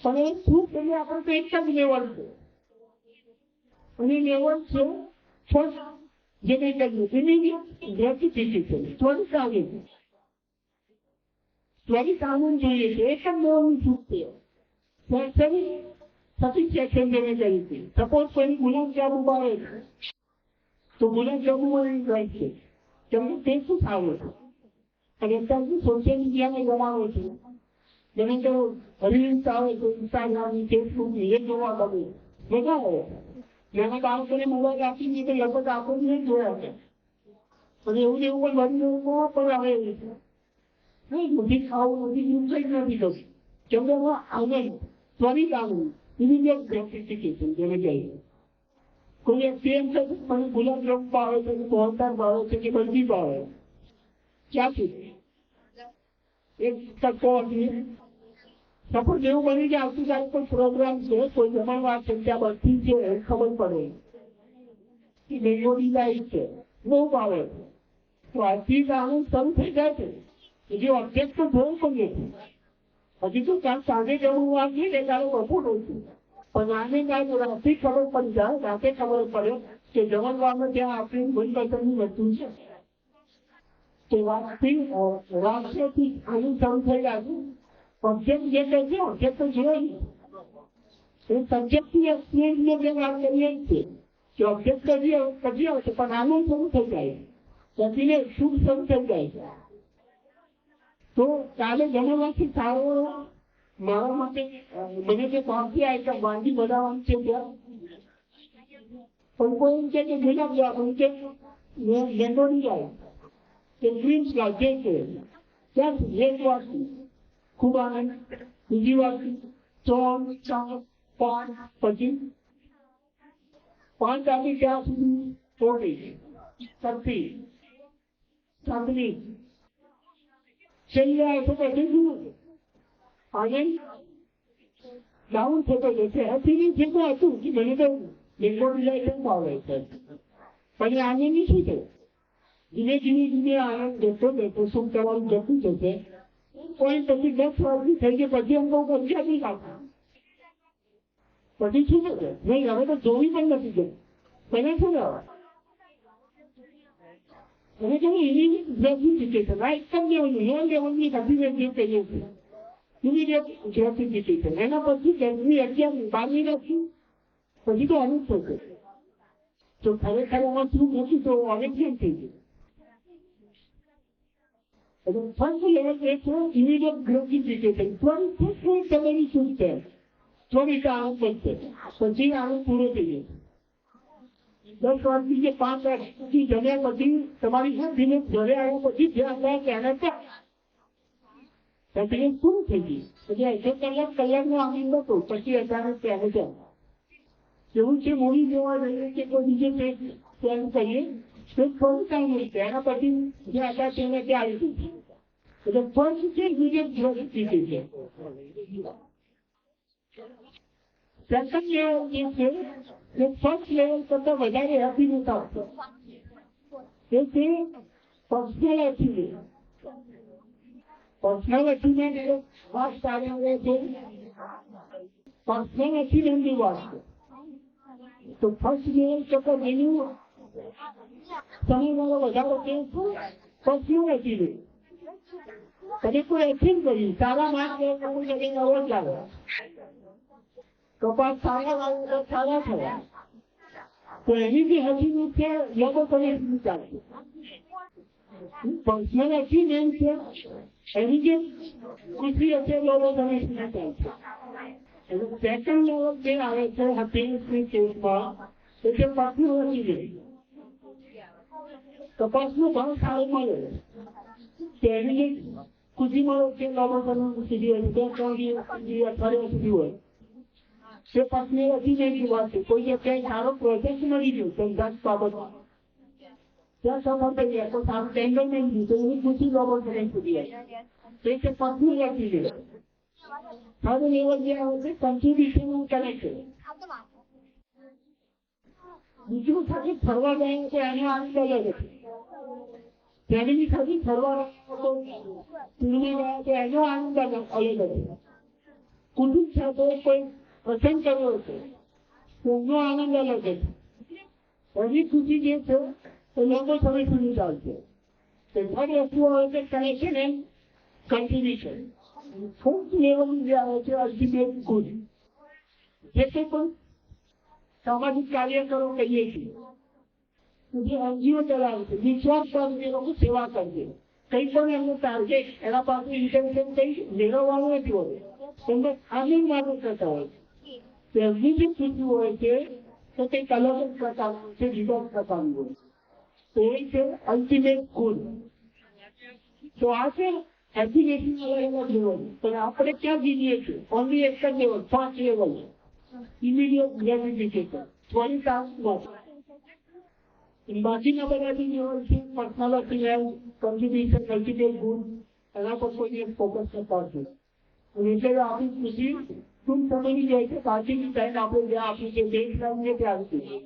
પણ એ સુખ એટલે આપણે તો એક જ લેવલ છે અને લેવલ છે ફર્સ્ટ જેને કહીએ ઇમિડિયેટ ગ્રેટિફિકેશન ત્વરિત આવે છે ત્વરિત આનંદ જોઈએ છે એક જ લેવલનું સુખ છે સેટિસ્ફેક્શન જેને કહી છે સપોઝ કોઈ ગુલાબજાંબુ ભાવે છે તો ગુલાબજાંબુ મને જાય છે તમને તે શું ખાવે છે અને અત્યારે સોશિયલ મીડિયાને જણાવે છે જેને તો રીલ્સ આવે છે ઇન્સ્ટાગ્રામ ફેસબુક એ જોવા ગમે મજા આવે નાના બાળકોને મોબાઈલ આપીને તો લગભગ આખો નહીં જોયા છે અને એવું એવું પણ બની પણ આવે એવું છે નહીં બધી ખાવું બધી ન્યુટ્રાઇટ નથી થતું કેમ કે આનંદ ત્વરિત આનંદ ઇમિડિયેટ ગ્રેટિફિકેશન જેને કહીએ કોઈ એમ છે મને ગુલાબજાંબુ ભાવે છે કે મોહનથાળ ભાવે છે કે બરફી ભાવે ક્યાંથી એક ટકો સપોઝ એવું બની કે આવતીકાલે કોઈ પ્રોગ્રામ છે કોઈ જમણવાર છે ત્યાં બરફી છે ખબર પડે કે મેંગોની લાઈફ છે બહુ ભાવે તો આજથી આનંદ શરૂ થઈ જાય છે જે ઓબ્જેક્ટ તો જોવું પણ નથી હજી તો કાલ સાંજે જમણવાર છે કે કાલે બપોર છું પણ આને કાંઈ રાતે ખબર પડી જાય રાતે ખબર પડે કે જમણવારમાં ત્યાં આપણી મનપસંદની વસ્તુ છે તો રાત્રેથી આનું શરૂ થઈ જાય ઓબ્જેક્ટ જે કહે છે ઓબ્જેક્ટ તો જોઈએ એ સબ્જેક્ટની એક્સપિરિયન્સની જે વાત કરીએ છીએ કે ઓબ્જેક્ટ પછી આવશે પણ આનંદ શરૂ થઈ જાય પછીને સુખ શરૂ થઈ જાય તો કાલે જમણવારથી સારો મારા માટે મને જે કોફી આઈટમ વાનગી બનાવવાની છે ત્યાં પણ કોઈ એમ કે ગુલાબજાંબુ કે મેંગોની આવે કે ડ્રીમ્સ લાગે છે ત્યાં એક વાત ખૂબ આનંદ બીજી વાત 3 4 5 પછી 5 આપી ત્યાં સુધી 40 30 છેલ્લે આવશે પછી શું આનંદ ડાઉન થતો જશે હજી જેવું હતું કે મને તો મેંગોની લાઈફ કેમ ભાવે છે પણ આનંદની શું છે ધીમે ધીમે આનંદ દેતો શું કરવાનું જતું જશે પોઈન્ટ પછી 10 વર્ષની થઈ ગઈ પછી એમ કહું પછી આપી નાખું પછી શું થશે નહીં હવે તો જોવી પણ નથી જતું મને શું લેવા અને કેવું ઇમિડિયેટ ગ્રેટિફિકેશન આ એક જ લેવલનું લો લેવલની હેપીનેસ જે કહીએ છીએ ઇમિડિયેટ ગ્રેટિફિકેશન એના પછી 10મી 11મી 12મી નથી પછી તો અનુપ થશે તો ખરેખર એમાં શું નથી તો હવે કેમ થઈ ગયું ફર્સ્ટ લેવલ એ છે ઇમિડિયેટ ગ્રેટિફિકેશન ત્વરિત તમારી શું છે ત્વરિત આનંદ બનશે પછી આનંદ પૂરો થઈ જશે 10 વર્ષથી જે 5 વર્ષથી જમ્યા પછી તમારી હેપીનેસ ઘરે આવ્યા પછી ધ્યાન થાય કે એને હેપીનેસ પૂરું થઈ ગઈ પછી 1 કલાકનો આનંદ હતો પછી અચાનક ત્યારે જાય એવું છે મૂવી જોવા જઈએ કે કોઈ બીજે પ્લેન કરીએ તો થોડું કાંઈ નહીં એના પછી જે હતા તેને ત્યાં આવી ગયું એટલે ફર્સ્ટ છે વિજય ગ્રેટિફિકેશન સેકન્ડ લેવલ જે છે એ ફર્સ્ટ લેવલ કરતાં વધારે હેપીનેસ આવશે એ છે પર્સનલ અચીવમેન્ટ પર્સનલ અચીવમેન્ટ એટલે ફર્સ્ટ આવે છે પર્સનલ અચીવમેન્ટની વાત છે તો ફર્સ્ટ લેવલ કરતાં જેનું સમયવાળો વધારો તે પર્સનલ અચીવમેન્ટ કદી કોઈ એચિવ કર્યું સારા માર્ક કોઈ જગ્યાએ અવોર્ડ લાવે કપાસ સારા થયા તો એની જે અચીવમેન્ટ છે લોકો તમે ચાલે પર્સનલ અચીવમેન્ટ છે એની જે ખુશી હશે લોકો તમે ચાલશે એટલે સેકન્ડ લેવલ જે આવે છે હેપીનેસની કેસમાં એ છે પર્સનલ અચીવમેન્ટ કપાસનો ભાવ સારો મળે તેની જે ખુશી મળે છે લોકો તમે સુધી હોય 2-3 દિવસ સુધી અઠવાડિયા સુધી હોય તે પર્સનલ અચીવમેન્ટની વાત છે કોઈ જગ્યાએ સારો પ્રોજેક્ટ મળી ગયો ધંધા બાબતમાં ત્યાં સફળ થઈ ગયા કોઈ સારું ટેન્ડર નહીં ગયું તો એની ખુશી લોકો સુધી હોય તે છે પર્સનલ અચીવમેન્ટ થર્ડ લેવલ જે આવે છે કન્ટ્રીબ્યુશન કનેક્શન બીજું સાથે ફરવા જાય તો એનો આનંદ અલગ છે ફેમિલી સાથે ફરવા ગયા તો એનો આનંદ અલગ છે કુટુંબ સાથે કોઈ પ્રસંગ કર્યો છે એમનો આનંદ અલગ છે. એની ખુશી જે છે એ લાંબો સમય સુધી ચાલશે. હર વસ્તુ આવે છે connection and contribution. Fourth level જે આવે છે અલ્ટિમેટ ગુડ. જે તે પણ સામાજિક કાર્યકરો કહીએ છીએ, જે એનજીઓ ચલાવે છે, વિશ્વાસ એ લોકો સેવા કરશે. કંઈ પણ એમનું ટાર્ગેટ એના પાસે ઇન્ટેન્શન કંઈ મેળવવાનું નથી હોતું, એમને આનંદ માટે કરતા હોય છે. એમની જે ખુશી હોય છે તો કંઈક અલગ જ પ્રકારનું છે, જુદા પ્રકારનું હોય તો એ છે અલ્ટિમેટ ગુડ. તો આ છે એપ્લિકેશન અલગ અલગ લેવલ. પણ આપણે ક્યાં જીવીએ છીએ? ઓનલી એક જ લેવલ, 5 લેવલ. ઇમિડિયેટ ગ્રેટિફિકેશન, ત્વરિત આનંદ. બાકીના બધા જે લેવલ છે personality level, contribution, ultimate good, એના પર કોઈ ફોકસ કરતા છે. એટલે આપણી ખુશી ટૂંક સમયની જાય છે. બાકીની ટાઈમ આપણે જ્યાં આપી છે બેઝ લાઈન છે ત્યાં આવી છે.